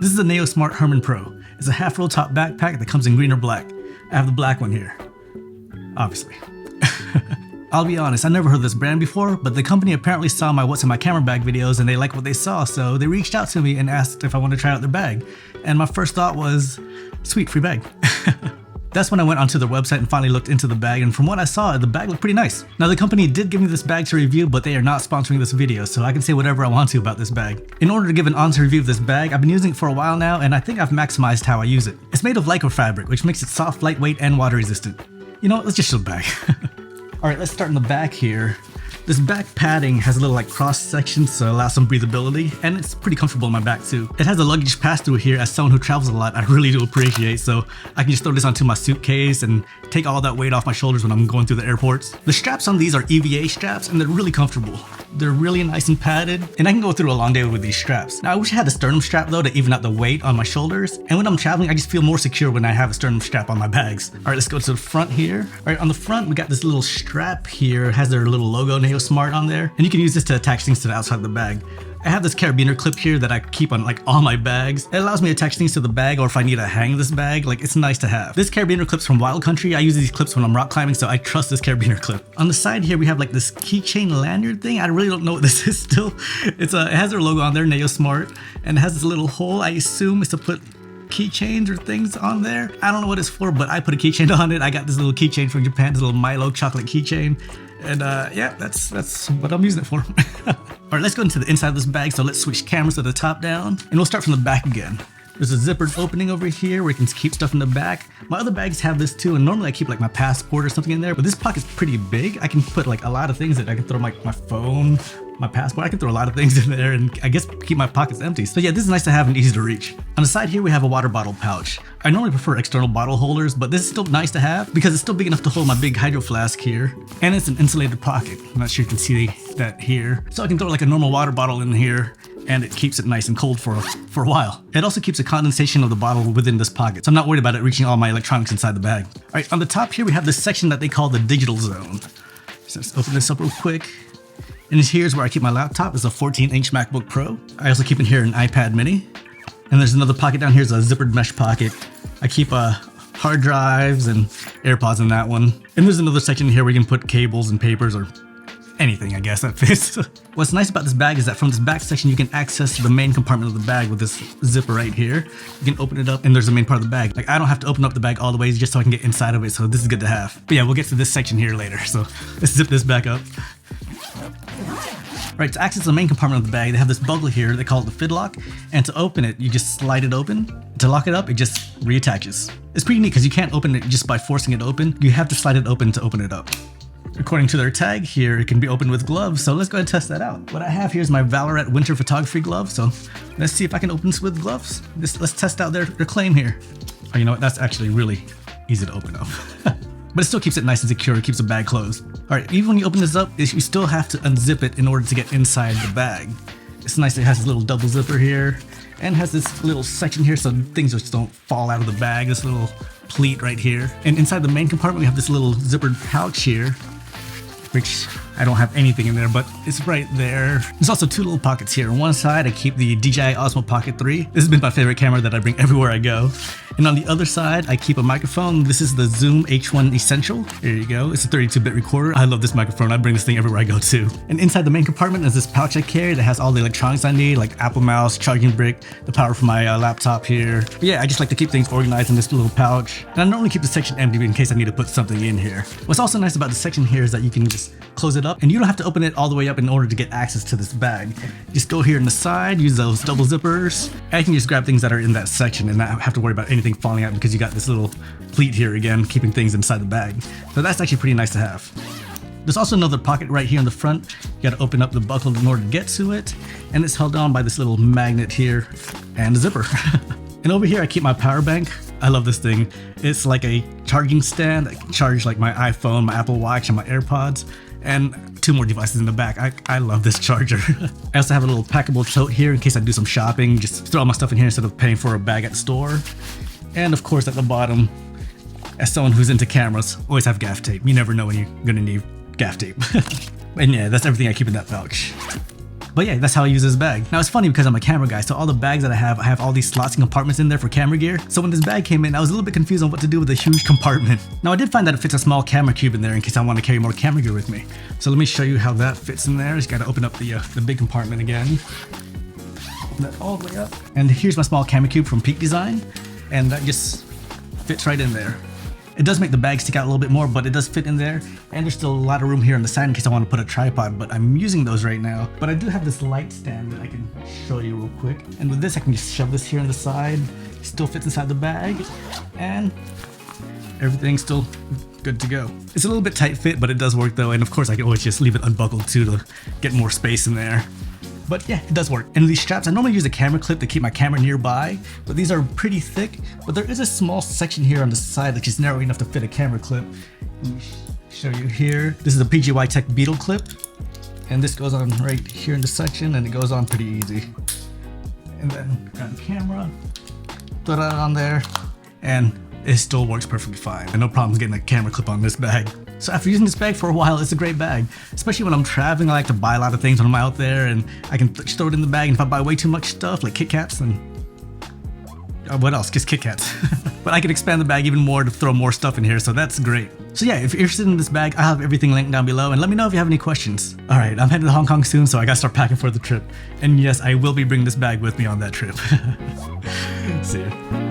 This is the Nayo Smart Herman Pro. It's a half roll top backpack that comes in green or black. I have the black one here, obviously. I'll be honest, I never heard of this brand before, but the company apparently saw my What's in My Camera Bag videos and they liked what they saw, so they reached out to me and asked if I wanted to try out their bag. And my first thought was, sweet, free bag. That's when I went onto their website and finally looked into the bag, and from what I saw, the bag looked pretty nice. Now the company did give me this bag to review, but they are not sponsoring this video, so I can say whatever I want to about this bag. In order to give an honest review of this bag, I've been using it for a while now, and I think I've maximized how I use it. It's made of lycra fabric, which makes it soft, lightweight, and water resistant. You know what, let's just show the bag. Alright, let's start in the back here. This back padding has a little like cross section to allow some breathability, and it's pretty comfortable in my back too. It has a luggage pass through here. As someone who travels a lot, I really do appreciate, so I can just throw this onto my suitcase and take all that weight off my shoulders when I'm going through the airports. The straps on these are EVA straps and they're really comfortable. They're really nice and padded, and I can go through a long day with these straps. Now I wish I had a sternum strap though to even out the weight on my shoulders, and when I'm traveling I just feel more secure when I have a sternum strap on my bags. Alright, let's go to the front here. Alright, on the front we got this little strap here. It has their little logo, Nayo Smart, on there, and you can use this to attach things to the outside of the bag. I have this carabiner clip here that I keep on like all my bags. It allows me to attach things to the bag, or if I need to hang this bag, like it's nice to have. This carabiner clip's from Wild Country. I use these clips when I'm rock climbing, so I trust this carabiner clip. On the side here we have like this keychain lanyard thing. I really don't know what this is still. It has their logo on there, Nayo Smart, and it has this little hole. I assume it's to put keychains or things on there. I don't know what it's for, but I put a keychain on it. I got this little keychain from Japan, this little Milo chocolate keychain. And yeah, that's what I'm using it for. Alright, let's go into the inside of this bag. So let's switch cameras to the top down, and we'll start from the back again. There's a zippered opening over here where you can keep stuff in the back. My other bags have this too, and normally I keep like my passport or something in there, but this pocket's pretty big. I can put like a lot of things in it. I can throw my phone, my passport. I can throw a lot of things in there and I guess keep my pockets empty. So yeah, this is nice to have and easy to reach. On the side here we have a water bottle pouch. I normally prefer external bottle holders, but this is still nice to have because it's still big enough to hold my big hydro flask here. And it's an insulated pocket. I'm not sure you can see that here. So I can throw like a normal water bottle in here, and it keeps it nice and cold for a while. It also keeps the condensation of the bottle within this pocket, so I'm not worried about it reaching all my electronics inside the bag. Alright, on the top here we have this section that they call the digital zone. So let's open this up real quick. And here's where I keep my laptop. It's a 14-inch MacBook Pro. I also keep in here an iPad mini. And there's another pocket down here, it's a zippered mesh pocket. I keep hard drives and AirPods in that one. And there's another section here where you can put cables and papers or anything, I guess, that fits. What's nice about this bag is that from this back section you can access the main compartment of the bag with this zipper right here. You can open it up and there's the main part of the bag. Like I don't have to open up the bag all the way just so I can get inside of it, so this is good to have. But yeah, we'll get to this section here later, so let's zip this back up. Right, to access the main compartment of the bag, they have this buckle here, they call it the Fidlock, and to open it, you just slide it open. To lock it up, it just reattaches. It's pretty neat because you can't open it just by forcing it open. You have to slide it open to open it up. According to their tag here, it can be opened with gloves, so let's go ahead and test that out. What I have here is my Valorant winter photography glove, so let's see if I can open this with gloves. Let's test out their claim here. Oh, you know what, that's actually really easy to open up. But it still keeps it nice and secure, it keeps the bag closed. Alright, even when you open this up, you still have to unzip it in order to get inside the bag. It's nice that it has this little double zipper here, and has this little section here so things just don't fall out of the bag, this little pleat right here. And inside the main compartment we have this little zippered pouch here, which I don't have anything in there, but it's right there. There's also two little pockets here. On one side, I keep the DJI Osmo Pocket 3. This has been my favorite camera that I bring everywhere I go. And on the other side, I keep a microphone. This is the Zoom H1 Essential. There you go. It's a 32-bit recorder. I love this microphone. I bring this thing everywhere I go too. And inside the main compartment is this pouch I carry that has all the electronics I need, like Apple mouse, charging brick, the power for my laptop here. But yeah, I just like to keep things organized in this little pouch. And I normally keep the section empty in case I need to put something in here. What's also nice about the section here is that you can just close it up, and you don't have to open it all the way up in order to get access to this bag. Just go here in the side, use those double zippers, and you can just grab things that are in that section and not have to worry about anything falling out because you got this little pleat here again, keeping things inside the bag. So that's actually pretty nice to have. There's also another pocket right here in the front. You gotta open up the buckle in order to get to it, and it's held on by this little magnet here and a zipper. And over here I keep my power bank. I love this thing. It's like a charging stand. I can charge like my iPhone, my Apple Watch, and my AirPods, and two more devices in the back. I love this charger. I also have a little packable tote here in case I do some shopping. Just throw all my stuff in here instead of paying for a bag at the store. And of course at the bottom, as someone who's into cameras, always have gaff tape. You never know when you're gonna need gaff tape. And yeah, that's everything I keep in that pouch. But yeah, that's how I use this bag. Now it's funny because I'm a camera guy, so all the bags that I have all these slots and compartments in there for camera gear. So when this bag came in, I was a little bit confused on what to do with a huge compartment. Now I did find that it fits a small camera cube in there in case I want to carry more camera gear with me. So let me show you how that fits in there. Just gotta open up the big compartment again. Open that all the way up. And here's my small camera cube from Peak Design. And that just fits right in there. It does make the bag stick out a little bit more, but it does fit in there. And there's still a lot of room here on the side in case I want to put a tripod, but I'm using those right now. But I do have this light stand that I can show you real quick. And with this, I can just shove this here on the side. It still fits inside the bag. And everything's still good to go. It's a little bit tight fit, but it does work though. And of course, I can always just leave it unbuckled too to get more space in there. But yeah, it does work. And these straps, I normally use a camera clip to keep my camera nearby, but these are pretty thick. But there is a small section here on the side that's just narrow enough to fit a camera clip. Let me show you here. This is a PGY Tech Beetle clip. And this goes on right here in the section, and it goes on pretty easy. And then grab the camera, throw that on there, and it still works perfectly fine. And no problems getting a camera clip on this bag. So after using this bag for a while, it's a great bag. Especially when I'm traveling, I like to buy a lot of things when I'm out there, and I can just throw it in the bag. And if I buy way too much stuff, like Kit Kats, then what else? Just Kit Kats. But I can expand the bag even more to throw more stuff in here, so that's great. So yeah, if you're interested in this bag, I'll have everything linked down below, and let me know if you have any questions. Alright, I'm heading to Hong Kong soon, so I gotta start packing for the trip. And yes, I will be bringing this bag with me on that trip. See ya.